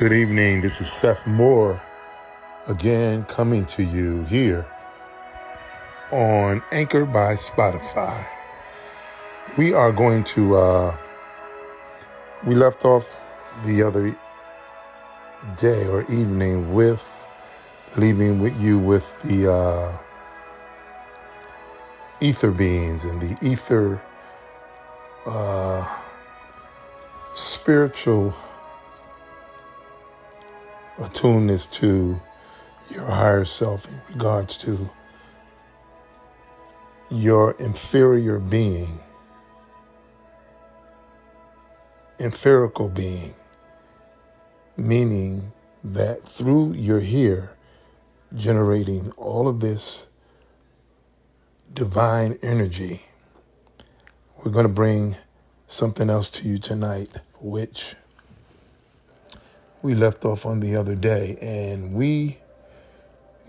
Good evening. This is Seth Moore again coming to you here on Anchor by Spotify. We are going to, we left off the other day or evening with leaving with you with the ether beings and the ether spiritual attuneness to your higher self in regards to your inferior being, inferical being, meaning that through you're here generating all of this divine energy. We're going to bring something else to you tonight, which we left off on the other day, and we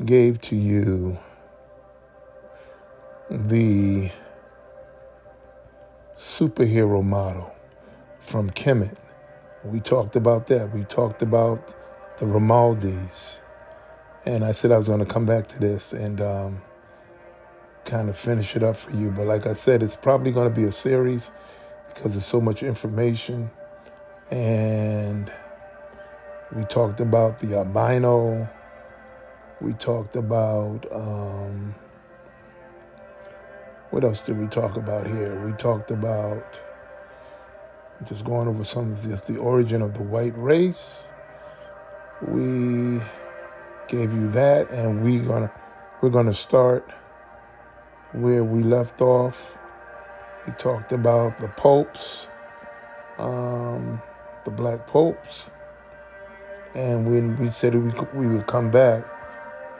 gave to you the superhero model from Kemet. We talked about that. We talked about the Ramaldis. And I said I was going to come back to this and kind of finish it up for you. But like I said, it's probably going to be a series because there's so much information. And we talked about the albino. We talked about, what else did we talk about here? We talked about just going over some of just the origin of the white race. We gave you that, and we're gonna start where we left off. We talked about the popes, the black popes, and when we said we would come back,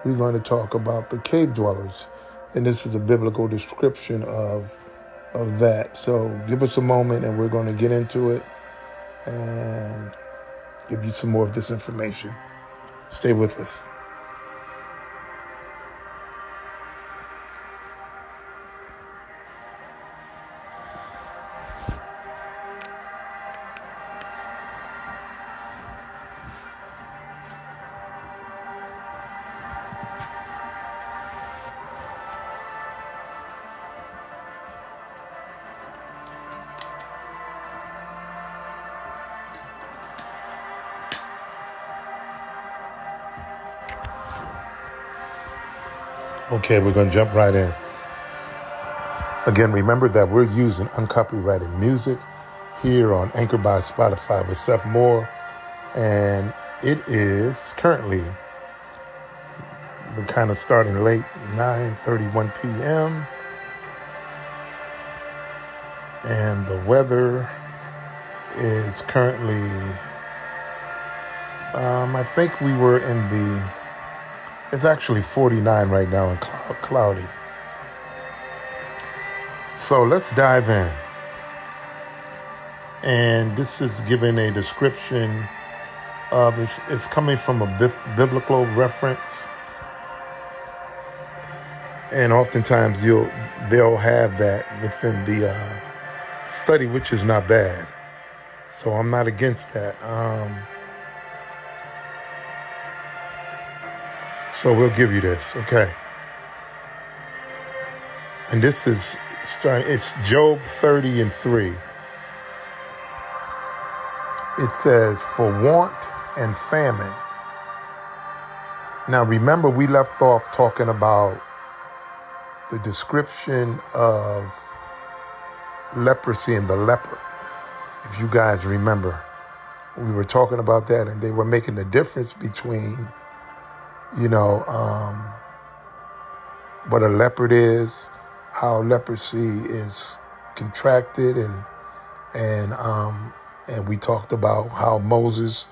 we're going to talk about the cave dwellers, and this is a biblical description of that. So give us a moment, and we're going to get into it and give you some more of this information. Stay with us. Okay, we're going to jump right in. Again, remember that we're using uncopyrighted music here on Anchor by Spotify with Seth Moore, and it is currently, we're kind of starting late, 9:31 p.m., and the weather is currently, I think we were it's actually 49 right now and cloudy. So let's dive in. And this is giving a description of, it's coming from a biblical reference. And oftentimes they'll have that within the study, which is not bad. So I'm not against that. So we'll give you this, okay? And this is it's Job 30:3. It says, for want and famine. Now remember, we left off talking about the description of leprosy and the leper. If you guys remember, we were talking about that, and they were making the difference between, what a leopard is, how leprosy is contracted, and we talked about how Moses,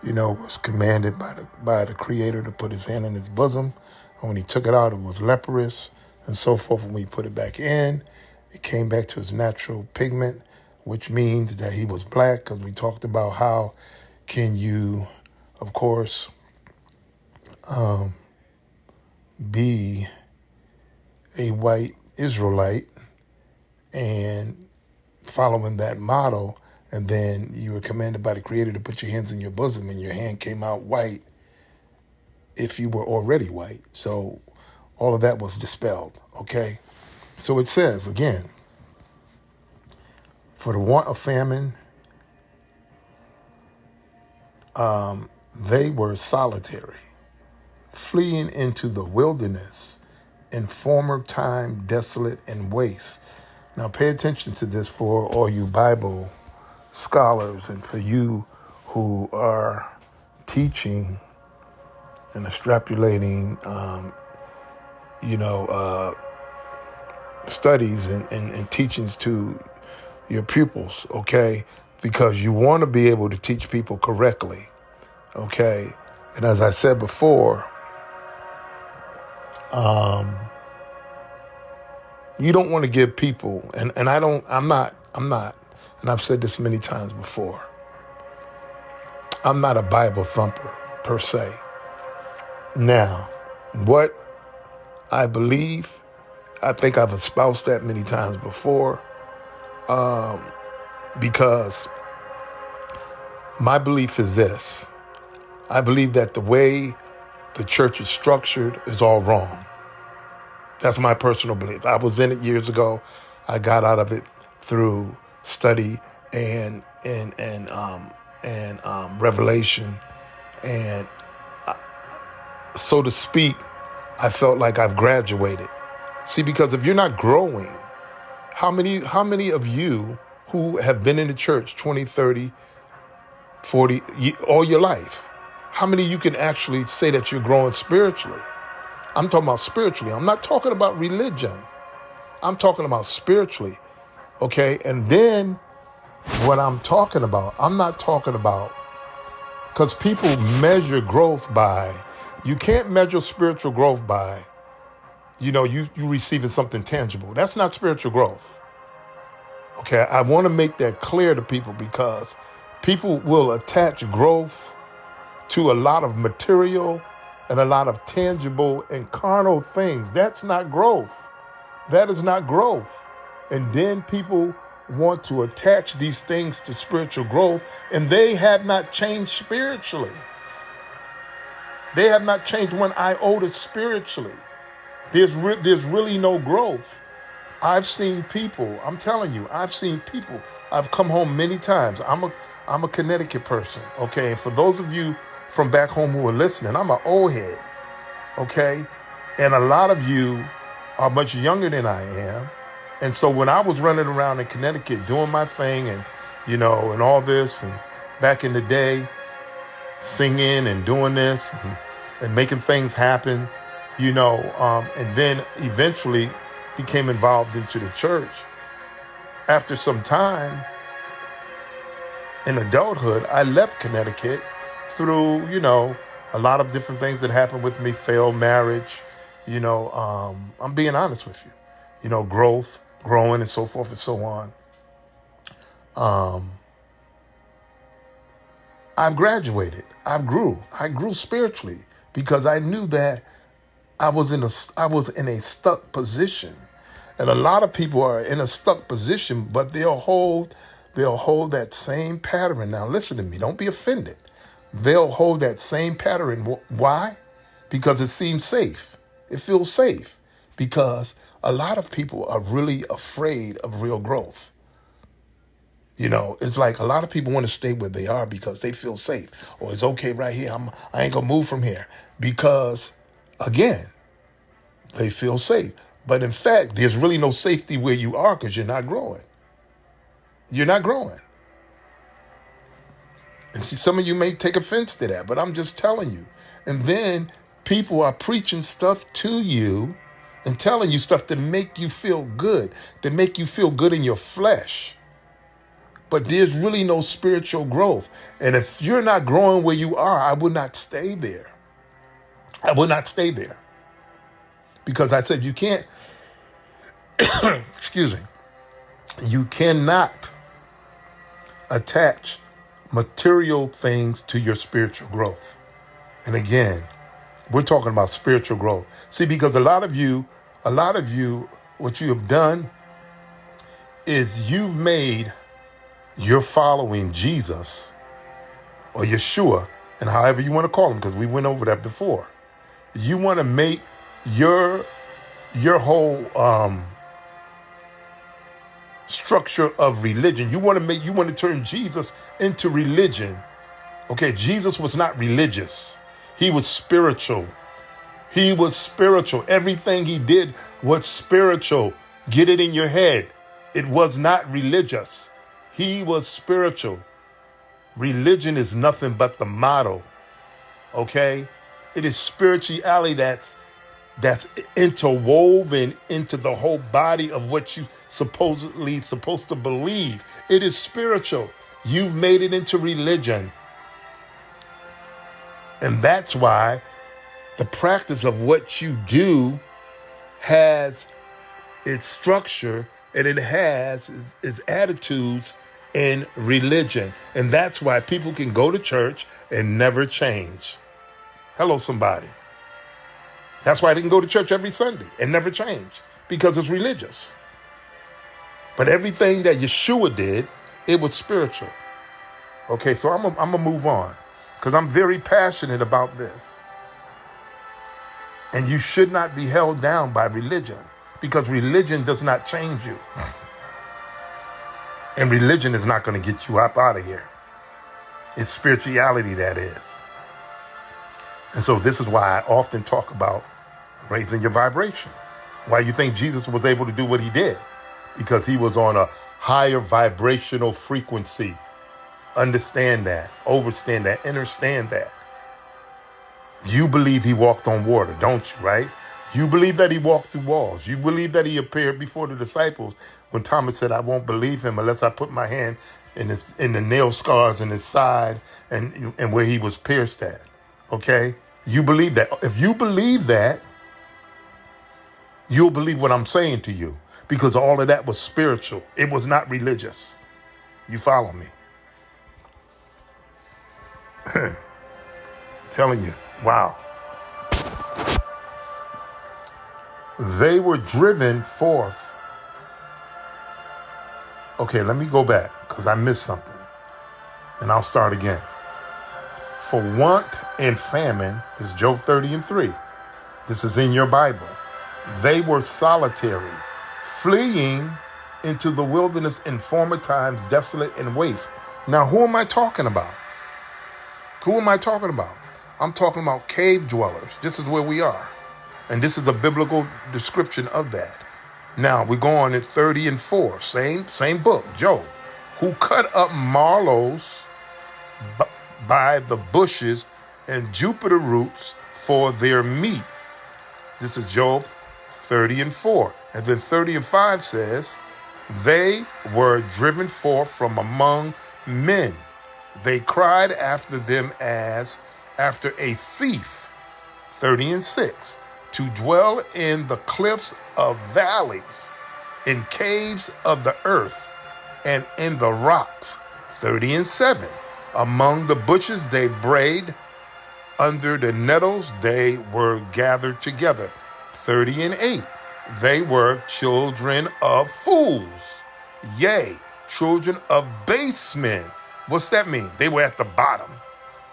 was commanded by the Creator to put his hand in his bosom, and when he took it out, it was leprous, and so forth. When we put it back in, it came back to its natural pigment, which means that he was black, because we talked about how can you, of course, be a white Israelite and following that model And then you were commanded by the Creator to put your hands in your bosom, and your hand came out white if you were already white. So all of that was dispelled, okay? So it says, again, for the want of famine, they were solitary, fleeing into the wilderness, in former time desolate and waste. Now pay attention to this for all you Bible scholars and for you who are teaching and extrapolating, studies and teachings to your pupils, okay? Because you want to be able to teach people correctly, okay? And as I said before, you don't want to give people, and I'm not, and I've said this many times before, I'm not a Bible thumper per se. Now, what I believe, I think I've espoused that many times before, because my belief is this. I believe that the way the church is structured is all wrong. That's my personal belief. I was in it years ago. I got out of it through study and revelation, and so to speak, I felt like I've graduated. See, because if you're not growing, how many of you who have been in the church 20, 30, 40, all your life, how many of you can actually say that you're growing spiritually? I'm talking about spiritually. I'm not talking about religion. I'm talking about spiritually, okay? And then what I'm talking about, I'm not talking about, because people measure growth by, you can't measure spiritual growth by, you receiving something tangible. That's not spiritual growth. Okay, I want to make that clear to people, because people will attach growth to a lot of material and a lot of tangible and carnal things. That's not growth. That is not growth. And then people want to attach these things to spiritual growth, and they have not changed spiritually. They have not changed one iota spiritually. There's really no growth. I've seen people, I'm telling you, I've come home many times. I'm a Connecticut person, okay? And for those of you from back home who are listening, I'm an old head, okay? And a lot of you are much younger than I am. And so when I was running around in Connecticut doing my thing and, and all this, and back in the day, singing and doing this and making things happen, and then eventually became involved into the church. After some time in adulthood, I left Connecticut through, a lot of different things that happened with me, failed marriage, I'm being honest with you, growth, growing and so forth and so on. I've graduated. I grew spiritually, because I knew that I was in a stuck position. And a lot of people are in a stuck position, but they'll hold that same pattern. Now listen to me, don't be offended. They'll hold that same pattern. Why? Because it seems safe. It feels safe. Because a lot of people are really afraid of real growth. It's like a lot of people want to stay where they are because they feel safe. Or it's okay right here. I ain't gonna move from here. Because, again, they feel safe. But in fact, there's really no safety where you are, because you're not growing. You're not growing. And see, some of you may take offense to that, but I'm just telling you. And then people are preaching stuff to you and telling you stuff to make you feel good, to make you feel good in your flesh. But there's really no spiritual growth. And if you're not growing where you are, I would not stay there. I would not stay there. Because I said you can't, excuse me, you cannot attach material things to your spiritual growth. And again, we're talking about spiritual growth. See, because a lot of you, what you have done is you've made you're following Jesus or Yeshua, and however you want to call him, because we went over that before. You want to make your whole structure of religion. You want to turn Jesus into religion. Okay, Jesus was not religious. He was spiritual. He was spiritual. Everything he did was spiritual. Get it in your head. It was not religious. He was spiritual. Religion is nothing but the model. Okay? It is spirituality that's interwoven into the whole body of what you supposedly supposed to believe. It is spiritual. You've made it into religion. And that's why the practice of what you do has its structure and it has its attitudes in religion. And that's why people can go to church and never change. Hello, somebody. That's why they can go to church every Sunday and never change, because it's religious. But everything that Yeshua did, it was spiritual. Okay, so I'm gonna move on, because I'm very passionate about this. And you should not be held down by religion, because religion does not change you. And religion is not going to get you up out of here. It's spirituality that is. And so this is why I often talk about raising your vibration. Why you think Jesus was able to do what he did? Because he was on a higher vibrational frequency. Understand that, understand that, understand that. You believe he walked on water, don't you, right? You believe that he walked through walls. You believe that he appeared before the disciples when Thomas said, I won't believe him unless I put my hand in the nail scars in his side and where he was pierced at. Okay? You believe that. If you believe that, you'll believe what I'm saying to you, because all of that was spiritual. It was not religious. You follow me? Telling you. Wow. They were driven forth. Okay, let me go back, because I missed something. And I'll start again. For want and famine, this is Job 30:3. This is in your Bible. They were solitary, fleeing into the wilderness in former times, desolate and waste. Now, who am I talking about? Who am I talking about? I'm talking about cave dwellers. This is where we are. And this is a biblical description of that. Now, we go on at 30:4, same book, Job, who cut up mallows by the bushes and juniper roots for their meat. This is Job 30:4. And then 30:5 says, they were driven forth from among men. They cried after them as after a thief. 30:6. To dwell in the cliffs of valleys, in caves of the earth, and in the rocks. 30:7. Among the bushes they brayed, under the nettles they were gathered together. 30:8. They were children of fools, yea, children of base men. What's that mean? They were at the bottom.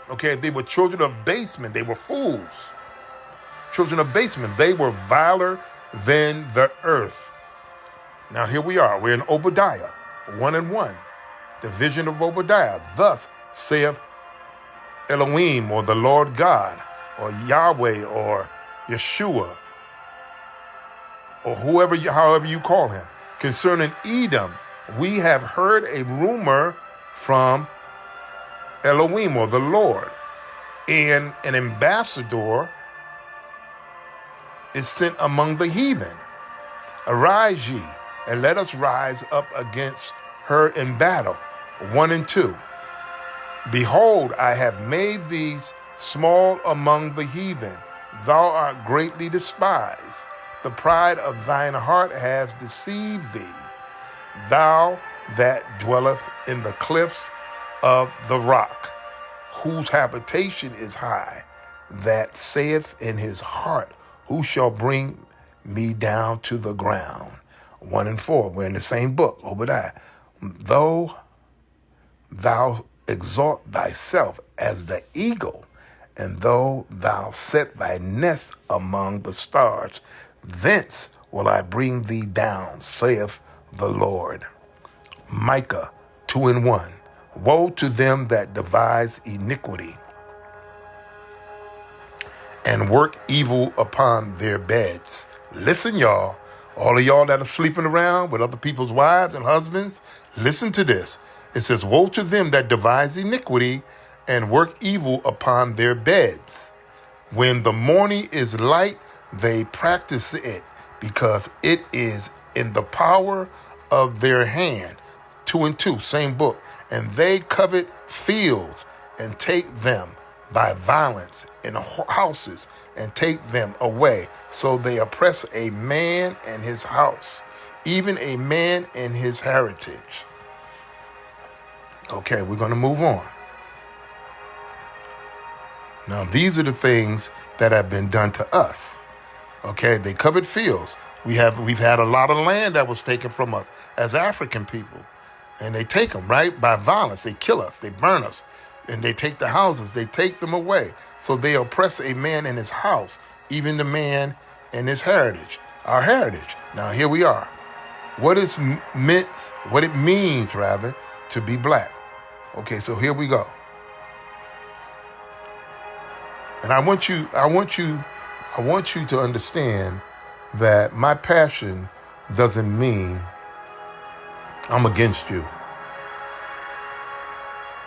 Okay, they were children of base men. They were fools. Children of base men. They were viler than the earth. Now here we are. We're in Obadiah 1:1. The vision of Obadiah. Thus saith Elohim, or the Lord God, or Yahweh, or Yeshua, or however you call him. Concerning Edom, we have heard a rumor from Elohim, or the Lord, and an ambassador is sent among the heathen. Arise ye, and let us rise up against her in battle. 1 and 2. Behold, I have made thee small among the heathen. Thou art greatly despised. The pride of thine heart has deceived thee. Thou that dwelleth in the cliffs of the rock, whose habitation is high, that saith in his heart, who shall bring me down to the ground? 1 and 4. We're in the same book, Obadiah. Though thou exalt thyself as the eagle, and though thou set thy nest among the stars, thence will I bring thee down, saith the Lord. Micah 2:1. Woe to them that devise iniquity and work evil upon their beds. Listen, y'all, all of y'all that are sleeping around with other people's wives and husbands, listen to this. It says, woe to them that devise iniquity and work evil upon their beds. When the morning is light, they practice it, because it is in the power of their hand. 2 and 2, same book. And they covet fields and take them by violence, in houses and take them away. So they oppress a man and his house, even a man and his heritage. Okay, we're going to move on. Now, these are the things that have been done to us. Okay, they covered fields. We've had a lot of land that was taken from us as African people. And they take them, right, by violence. They kill us, they burn us, and they take the houses, they take them away. So they oppress a man in his house, even the man in his heritage, our heritage. Now, here we are. What it means, rather, to be black. Okay, so here we go. And I want you to understand that my passion doesn't mean I'm against you.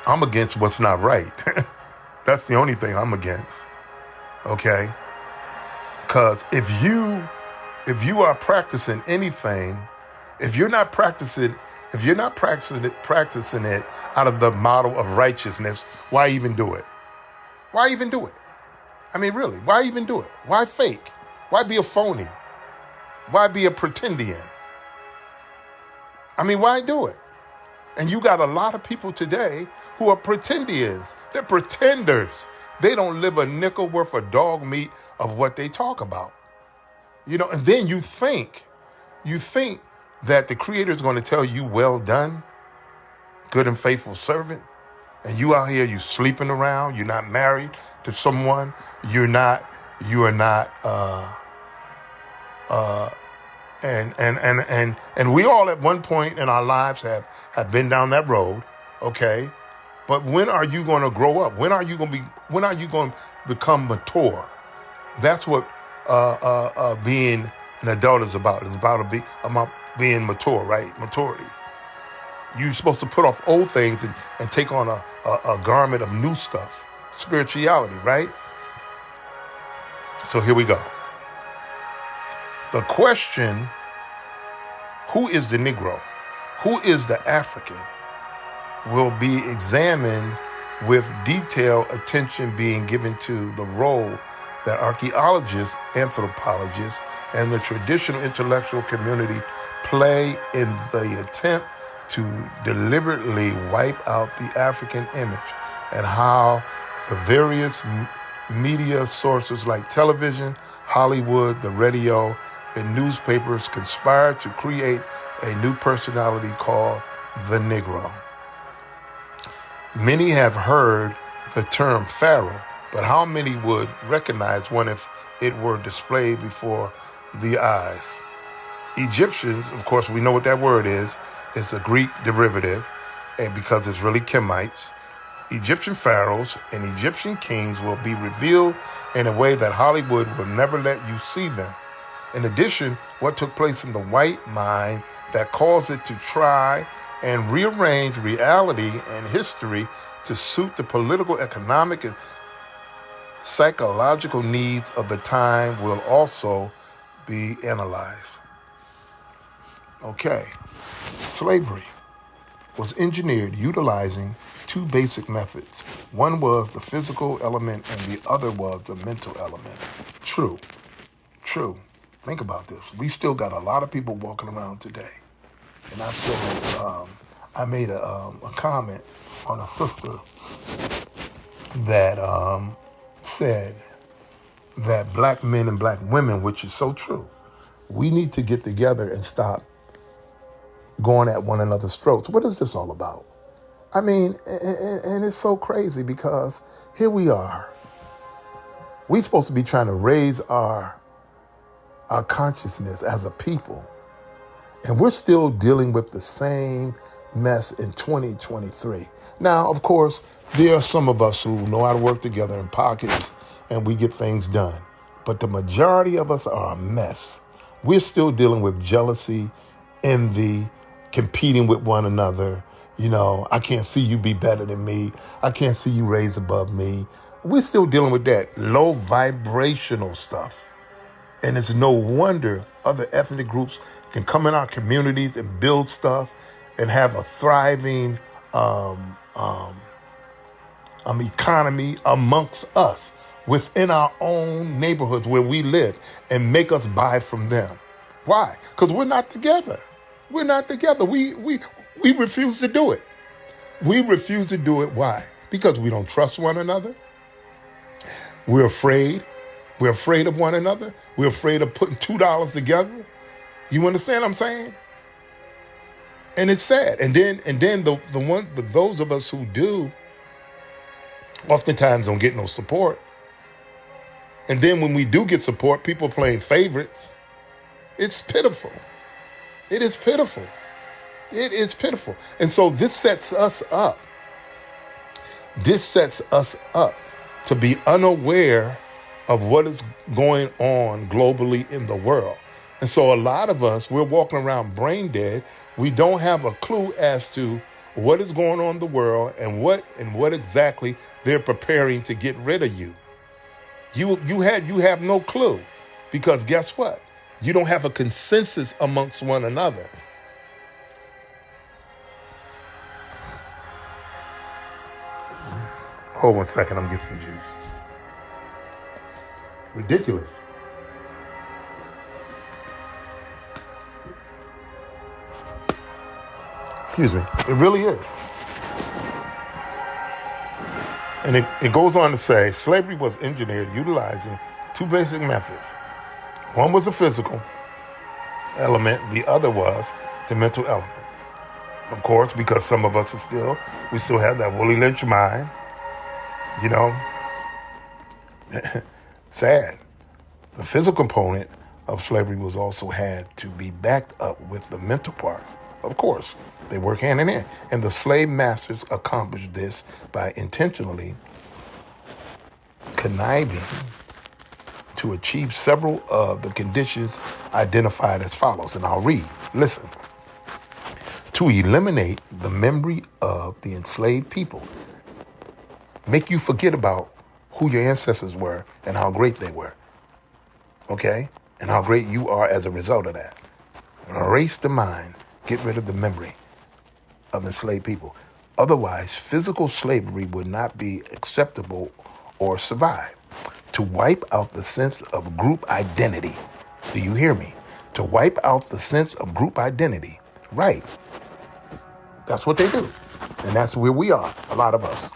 I'm against what's not right. That's the only thing I'm against. Okay? Because if you are practicing anything, if you're not practicing it out of the model of righteousness, why even do it? Why even do it? I mean, really, why even do it? Why fake? Why be a phony? Why be a pretendian? I mean, why do it? And you got a lot of people today who are pretendians. They're pretenders. They don't live a nickel worth of dog meat of what they talk about. You know, and then you think that the Creator is going to tell you, well done, good and faithful servant. And you out here, you sleeping around, you're not married to someone, you are not, and we all at one point in our lives have been down that road, okay? But when are you going to grow up? When are you going to become mature? That's what being an adult is about. It's about being mature, right? Maturity. You're supposed to put off old things and take on a garment of new stuff. Spirituality, right? So here we go. The question, who is the Negro? Who is the African? Will be examined with detailed attention being given to the role that archaeologists, anthropologists, and the traditional intellectual community play in the attempt to deliberately wipe out the African image, and how the various media sources like television, Hollywood, the radio, and newspapers conspire to create a new personality called the Negro. Many have heard the term Pharaoh, but how many would recognize one if it were displayed before the eyes? Egyptians, of course, we know what that word is. It's a Greek derivative, and because it's really Kemites. Egyptian pharaohs and Egyptian kings will be revealed in a way that Hollywood will never let you see them. In addition, what took place in the white mind that caused it to try and rearrange reality and history to suit the political, economic, and psychological needs of the time will also be analyzed. Okay, slavery was engineered utilizing two basic methods. One was the physical element and the other was the mental element. True. Think about this. We still got a lot of people walking around today. And I said this, I made a comment on a sister that said that black men and black women, which is so true, we need to get together and stop going at one another's throats. What is this all about? I mean, and it's so crazy because here we are. We're supposed to be trying to raise our consciousness as a people. And we're still dealing with the same mess in 2023. Now, of course, there are some of us who know how to work together in pockets and we get things done. But the majority of us are a mess. We're still dealing with jealousy, envy, competing with one another. You know, I can't see you be better than me. I can't see you raise above me. We're still dealing with that low vibrational stuff. And it's no wonder other ethnic groups can come in our communities and build stuff and have a thriving economy amongst us within our own neighborhoods where we live and make us buy from them. Why? Because we're not together. We're not together. We refuse to do it. We refuse to do it. Why? Because we don't trust one another. We're afraid. We're afraid of one another. We're afraid of putting $2 together. You understand what I'm saying? And it's sad. And then those of us who do oftentimes don't get no support. And then when we do get support, people playing favorites. It's pitiful. It is pitiful. It is pitiful. And so this sets us up. This sets us up to be unaware of what is going on globally in the world. And so a lot of us, we're walking around brain dead. We don't have a clue as to what is going on in the world and what exactly they're preparing to get rid of you. You have no clue, because guess what? You don't have a consensus amongst one another. Hold 1 second, I'm getting some juice. Ridiculous. Excuse me. It really is. And it goes on to say, slavery was engineered utilizing two basic methods. One was the physical element, the other was the mental element. Of course, because some of us we still have that Willie Lynch mind, you know. Sad. The physical component of slavery was also had to be backed up with the mental part. Of course, they work hand in hand. And the slave masters accomplished this by intentionally conniving to achieve several of the conditions identified as follows. And I'll read. Listen. To eliminate the memory of the enslaved people. Make you forget about who your ancestors were and how great they were. Okay? And how great you are as a result of that. Erase the mind. Get rid of the memory of enslaved people. Otherwise, physical slavery would not be acceptable or survive. To wipe out the sense of group identity. Do you hear me? To wipe out the sense of group identity. Right. That's what they do. And that's where we are, a lot of us.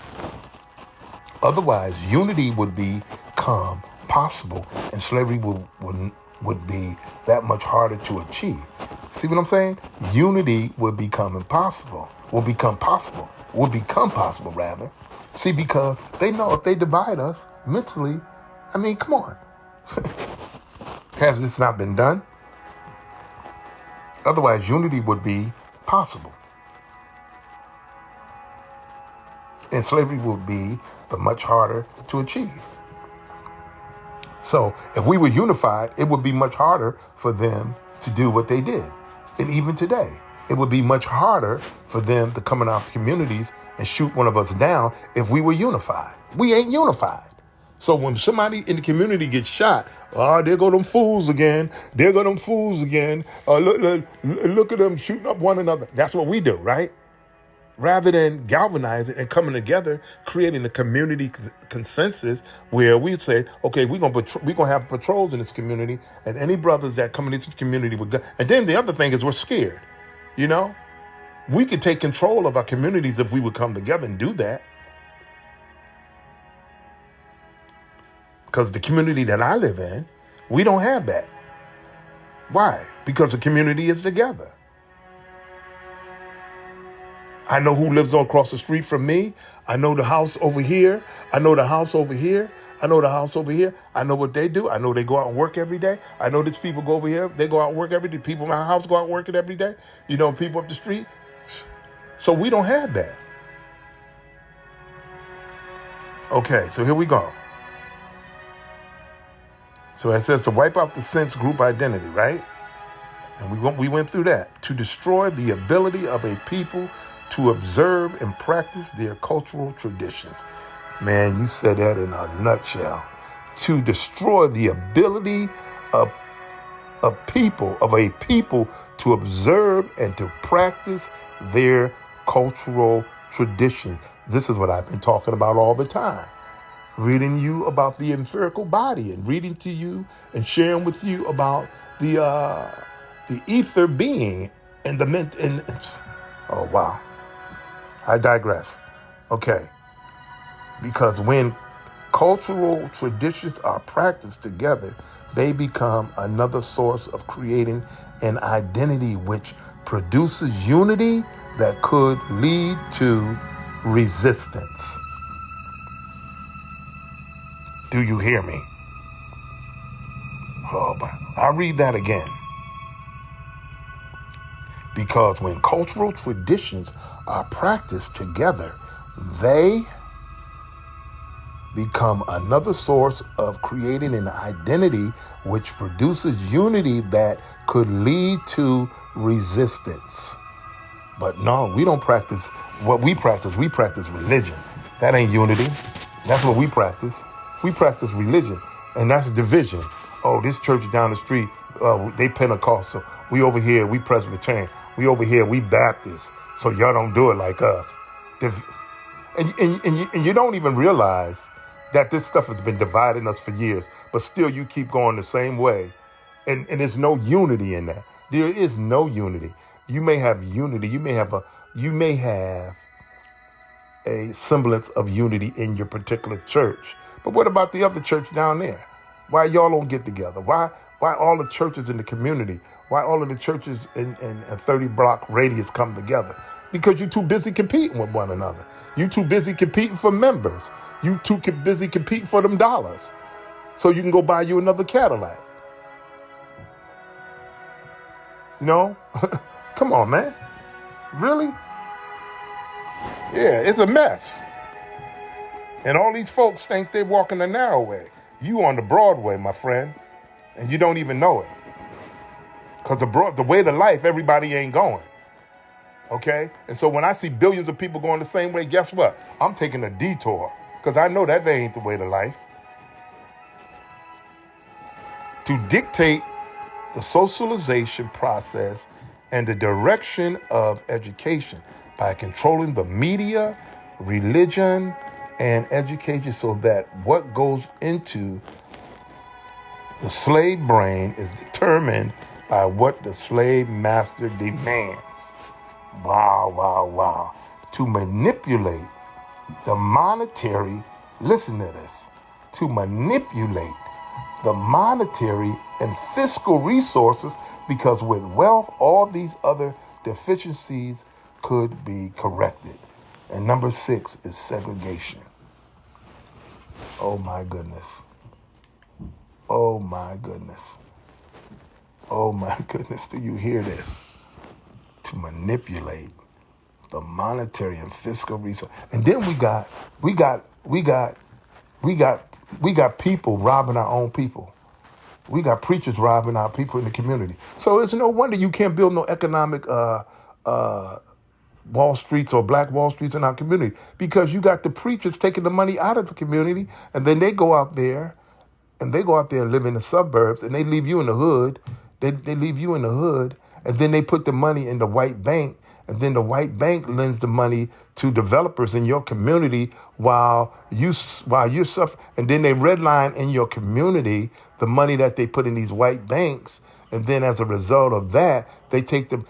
Otherwise, unity would become possible and slavery would be that much harder to achieve. See what I'm saying? Unity would become possible rather. See, because they know if they divide us mentally, I mean, come on. Has this not been done? Otherwise, unity would be possible. And slavery would be much harder to achieve. So if we were unified, it would be much harder for them to do what they did. And even today, it would be much harder for them to come in our communities and shoot one of us down if we were unified. We ain't unified. So when somebody in the community gets shot, there go them fools again. There go them fools again. Look at them shooting up one another. That's what we do, right? Rather than galvanizing and coming together, creating a community consensus where we say, okay, we're gonna have patrols in this community, and any brothers that come in this community would go. And then the other thing is we're scared. You know, we could take control of our communities if we would come together and do that. Because the community that I live in, we don't have that. Why? Because the community is together. I know who lives on across the street from me. I know the house over here. I know the house over here. I know the house over here. I know what they do. I know they go out and work every day. I know these people go over here. They go out and work every day. People in my house go out and work it every day. You know, people up the street. So we don't have that. Okay, so here we go. So it says to wipe out the sense group identity, right? And we went through that. To destroy the ability of a people to observe and practice their cultural traditions. Man, you said that in a nutshell. To destroy the ability of a people to observe and to practice their cultural traditions. This is what I've been talking about all the time. Reading you about the empirical body and reading to you and sharing with you about the ether being and the ment. Oh, wow. I digress. Okay. Because when cultural traditions are practiced together, they become another source of creating an identity which produces unity that could lead to resistance. Do you hear me? Oh, but I'll read that again. Because when cultural traditions are practiced together, they become another source of creating an identity which produces unity that could lead to resistance. But no, we don't practice what we practice. We practice religion. That ain't unity. That's what we practice. We practice religion, and that's division. Oh, this church down the street, they Pentecostal. We over here, we Presbyterian. We over here, we Baptist. So y'all don't do it like us. And you don't even realize that this stuff has been dividing us for years, but still you keep going the same way. And there's no unity in that. There is no unity. You may have unity. You may have a semblance of unity in your particular church. But what about the other church down there? Why y'all don't get together? Why all the churches in the community? Why all of the churches in a 30-block radius come together? Because you're too busy competing with one another. You're too busy competing for members. You too busy competing for them dollars. So you can go buy you another Cadillac. You know? Come on, man. Really? Yeah, it's a mess. And all these folks think they're walking the narrow way. You on the broad way, my friend, and you don't even know it. Because the way to life, everybody ain't going. Okay? And so when I see billions of people going the same way, guess what? I'm taking a detour because I know that ain't the way to life. To dictate the socialization process and the direction of education by controlling the media, religion, and education so that what goes into the slave brain is determined by what the slave master demands. Wow, wow, wow. To manipulate the monetary, listen to this, to manipulate the monetary and fiscal resources, because with wealth, all these other deficiencies could be corrected. And number 6 is segregation. Oh my goodness. Oh my goodness. Oh my goodness, do you hear this? To manipulate the monetary and fiscal resource. And then we got people robbing our own people. We got preachers robbing our people in the community. So it's no wonder you can't build no economic Wall Streets or Black Wall Streets in our community, because you got the preachers taking the money out of the community, and then they go out there and live in the suburbs, and they leave you in the hood. They leave you in the hood, and then they put the money in the white bank, and then the white bank lends the money to developers in your community while you suffer, and then they redline in your community the money that they put in these white banks, and then as a result of that, they take the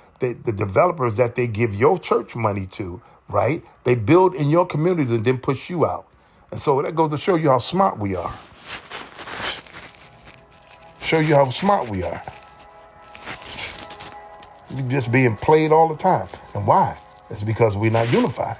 developers that they give your church money to, right? They build in your communities and then push you out. And so that goes to show you how smart we are. Show you how smart we are. We're just being played all the time. And why? It's because we're not unified.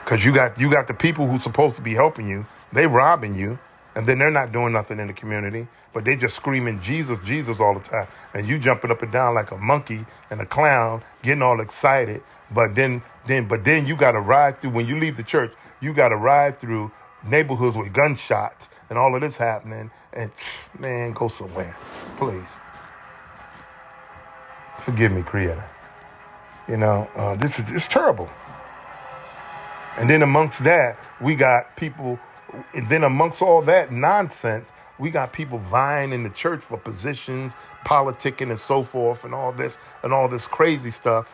Because you got the people who's supposed to be helping you, they robbing you, and then they're not doing nothing in the community, but they just screaming Jesus, Jesus all the time, and you jumping up and down like a monkey and a clown, getting all excited. But then you got to ride through when you leave the church. You got to ride through neighborhoods with gunshots and all of this happening, and man, go somewhere, please. Forgive me, Creator. This is it's terrible. And then amongst that, we got people, and then amongst all that nonsense, we got people vying in the church for positions, politicking and so forth, and all this crazy stuff.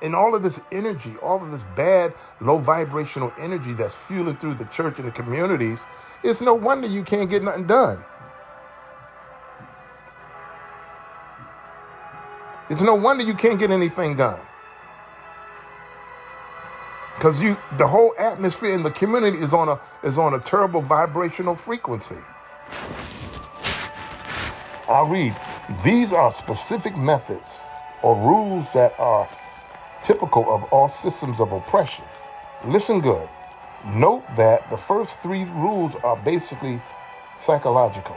And all of this energy, all of this bad, low vibrational energy that's fueling through the church and the communities, it's no wonder you can't get nothing done. It's no wonder you can't get anything done. Because the whole atmosphere in the community is on a terrible vibrational frequency. I'll read. These are specific methods or rules that are typical of all systems of oppression. Listen good. Note that the first three rules are basically psychological,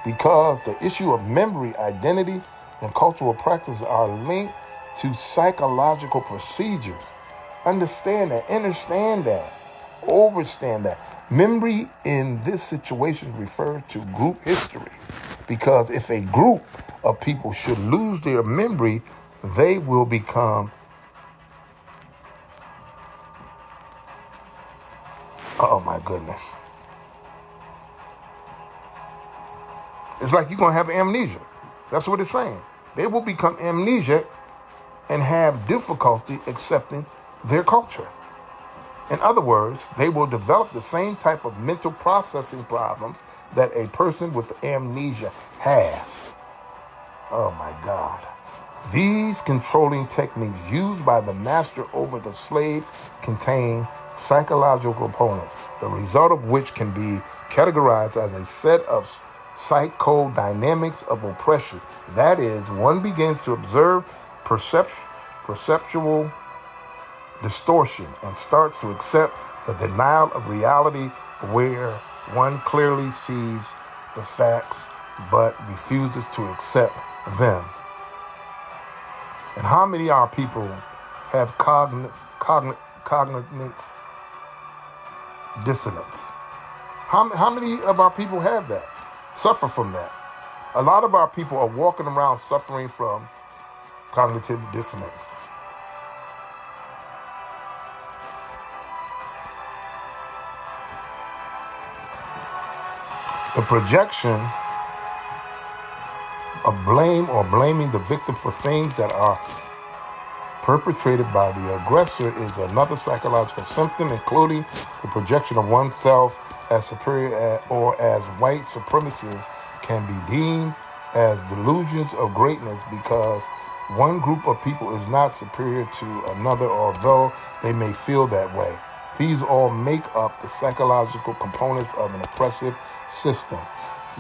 because the issue of memory, identity, and cultural practices are linked to psychological procedures. Understand that, understand that, overstand that. Memory in this situation refers to group history, because if a group of people should lose their memory, they will become, oh my goodness. It's like you're going to have amnesia. That's what it's saying. They will become amnesiac and have difficulty accepting their culture. In other words, they will develop the same type of mental processing problems that a person with amnesia has. Oh my God. These controlling techniques used by the master over the slave contain psychological components, the result of which can be categorized as a set of psychodynamics of oppression. That is, one begins to observe perceptual distortion and starts to accept the denial of reality, where one clearly sees the facts but refuses to accept them. And how many of our people have cognitive dissonance? How many of our people have that, suffer from that? A lot of our people are walking around suffering from cognitive dissonance. The projection of blame or blaming the victim for things that are perpetrated by the aggressor is another psychological symptom, including the projection of oneself as superior or as white supremacists can be deemed as delusions of greatness because one group of people is not superior to another, although they may feel that way. These all make up the psychological components of an oppressive system.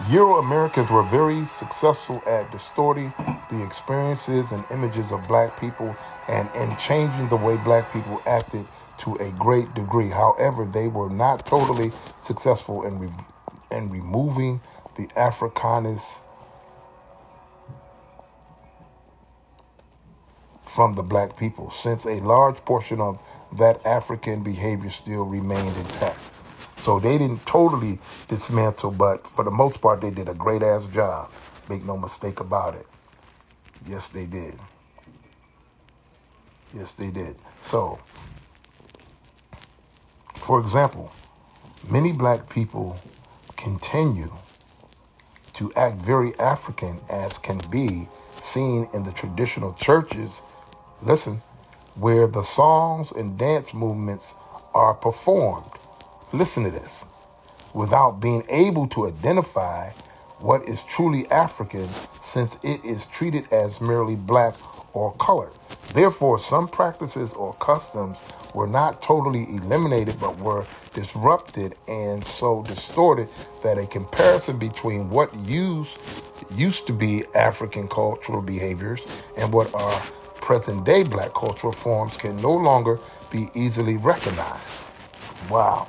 Euro-Americans were very successful at distorting the experiences and images of black people and in changing the way black people acted to a great degree. However, they were not totally successful in removing the Afrikaners from the black people, since a large portion of that African behavior still remained intact. So they didn't totally dismantle, but for the most part, they did a great-ass job. Make no mistake about it. Yes, they did. Yes, they did. So, for example, many black people continue to act very African, as can be seen in the traditional churches, listen, where the songs and dance movements are performed. Listen to this. Without being able to identify what is truly African, since it is treated as merely black or colored. Therefore, some practices or customs were not totally eliminated, but were disrupted and so distorted that a comparison between what used to be African cultural behaviors and what are present day black cultural forms can no longer be easily recognized. Wow.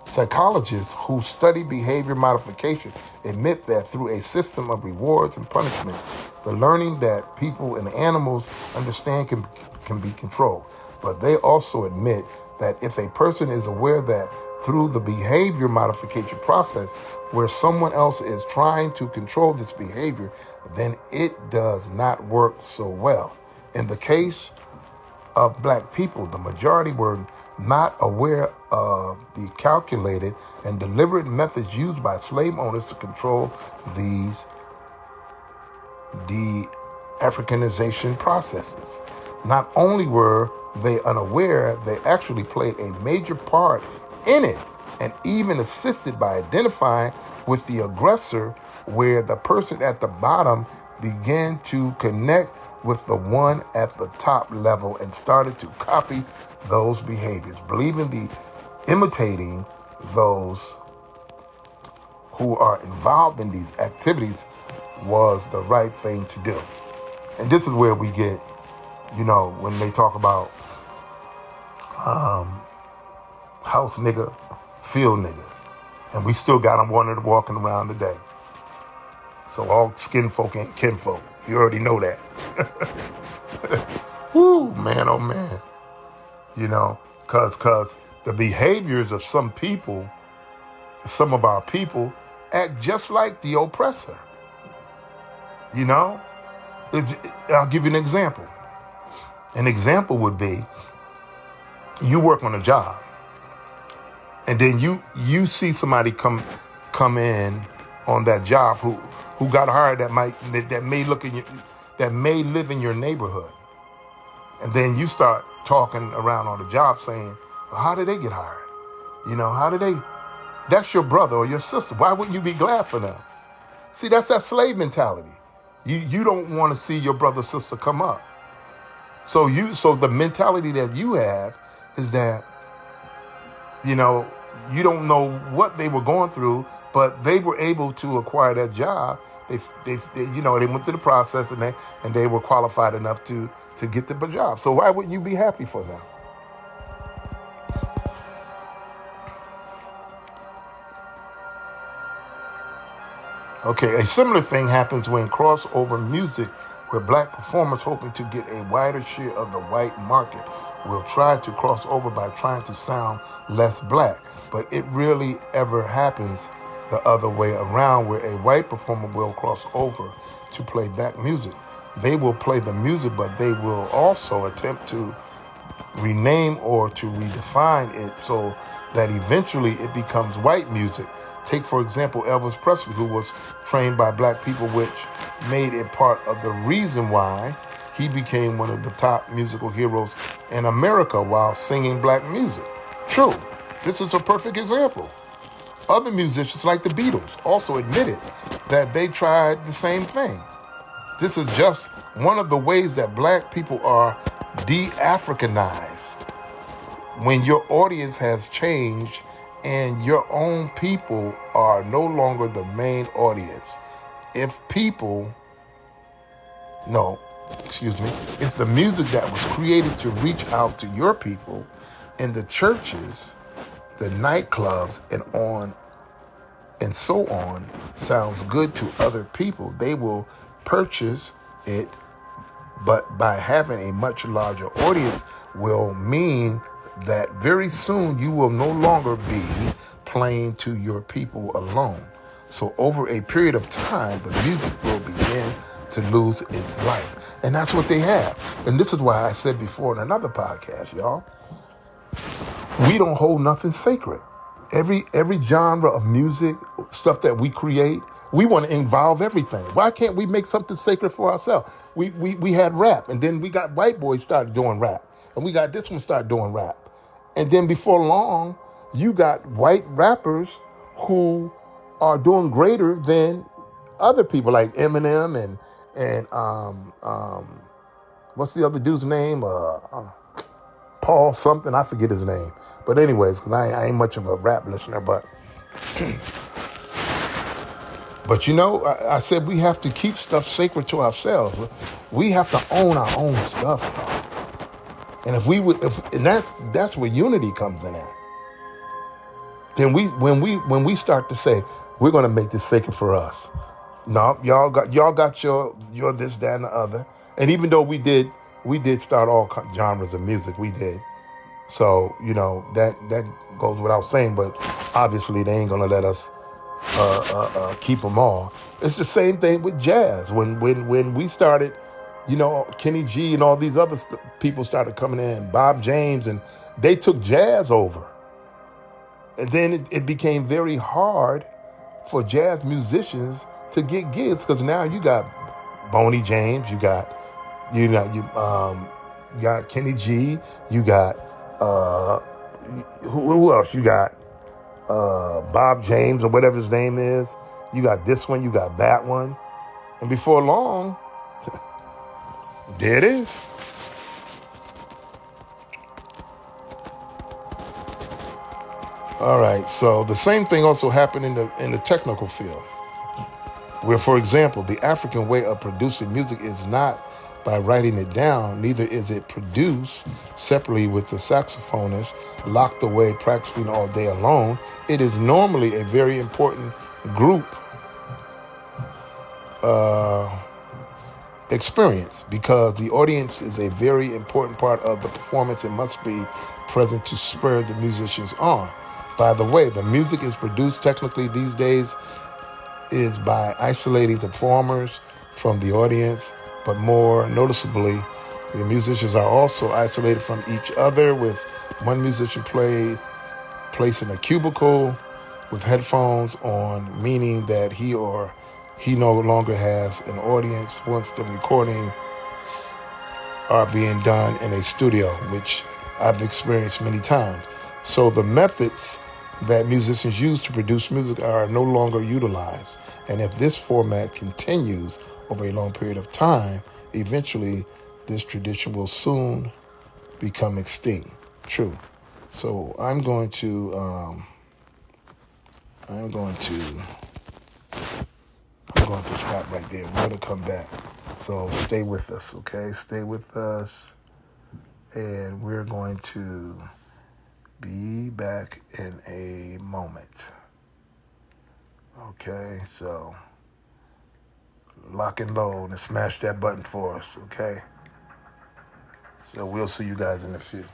Psychologists who study behavior modification admit that through a system of rewards and punishment, the learning that people and animals understand can be controlled. But they also admit that if a person is aware that through the behavior modification process where someone else is trying to control this behavior, then it does not work so well. In the case of black people, the majority were not aware of the calculated and deliberate methods used by slave owners to control these de-Africanization processes. Not only were they unaware, they actually played a major part in it and even assisted by identifying with the aggressor, where the person at the bottom began to connect with the one at the top level and started to copy those behaviors, imitating those who are involved in these activities was the right thing to do. And this is where we get, when they talk about house nigga, field nigga, and we still got them walking around today. So all skin folk ain't kinfolk. You already know that. Woo, man, oh man. Cause the behaviors of some of our people, act just like the oppressor. I'll give you an example. An example would be, you work on a job, and then you see somebody come in on that job who got hired that may live in your neighborhood, and then you start talking around on the job saying, well, how did they get hired? That's your brother or your sister. Why wouldn't you be glad for them? See, that's that slave mentality. You don't want to see your brother or sister come up. So the mentality that you have is that, you don't know what they were going through, but they were able to acquire that job. They went through the process and they were qualified enough to get the job. So why wouldn't you be happy for them? Okay, a similar thing happens when crossover music, where black performers hoping to get a wider share of the white market will try to cross over by trying to sound less black. But it really ever happens the other way around, where a white performer will cross over to play black music. They will play the music, but they will also attempt to rename or to redefine it so that eventually it becomes white music. Take, for example, Elvis Presley, who was trained by black people, which made it part of the reason why he became one of the top musical heroes in America while singing black music. True, this is a perfect example. Other musicians like the Beatles also admitted that they tried the same thing. This is just one of the ways that black people are de-Africanized. When your audience has changed and your own people are no longer the main audience. If the music that was created to reach out to your people in the churches, the nightclubs, and so on sounds good to other people, they will purchase it. But by having a much larger audience will mean that very soon you will no longer be playing to your people alone. So over a period of time, the music will begin to lose its life. And that's what they have. And this is why I said before in another podcast, y'all, we don't hold nothing sacred. Every genre of music, stuff that we create, we want to involve everything. Why can't we make something sacred for ourselves? We had rap, and then we got white boys started doing rap, and we got this one started doing rap. And then before long, you got white rappers who are doing greater than other people, like Eminem and what's the other dude's name? Paul something, I forget his name. But anyways, because I ain't much of a rap listener, but you know, I said we have to keep stuff sacred to ourselves. We have to own our own stuff, though. And if we would, and that's where unity comes in at. Then when we start to say we're going to make this sacred for us. No, y'all got your this, that, and the other. And even though we did start all genres of music, we did. So you know that goes without saying. But obviously they ain't gonna let us keep them all. It's the same thing with jazz. When we started, you know, Kenny G and all these other people started coming in, Bob James, and they took jazz over. And then it became very hard for jazz musicians to get gigs because now you got Boney James, you got Kenny G, you got who else? You got Bob James or whatever his name is. You got this one, you got that one, and before long, there it is. All right, so the same thing also happened in the technical field, where, for example, the African way of producing music is not by writing it down, neither is it produced separately with the saxophonist locked away practicing all day alone. It is normally a very important group experience because the audience is a very important part of the performance and must be present to spur the musicians on. By the way, the music is produced technically these days is by isolating the performers from the audience, but more noticeably, the musicians are also isolated from each other, with one musician placed in a cubicle with headphones on, meaning that he no longer has an audience once the recording are being done in a studio, which I've experienced many times. So the methods that musicians use to produce music are no longer utilized. And if this format continues over a long period of time, eventually this tradition will soon become extinct. True. So I'm going to stop right there. We're going to come back. So stay with us, okay? Stay with us. And we're going to be back in a moment. Okay, so lock and load and smash that button for us, okay? So we'll see you guys in a few.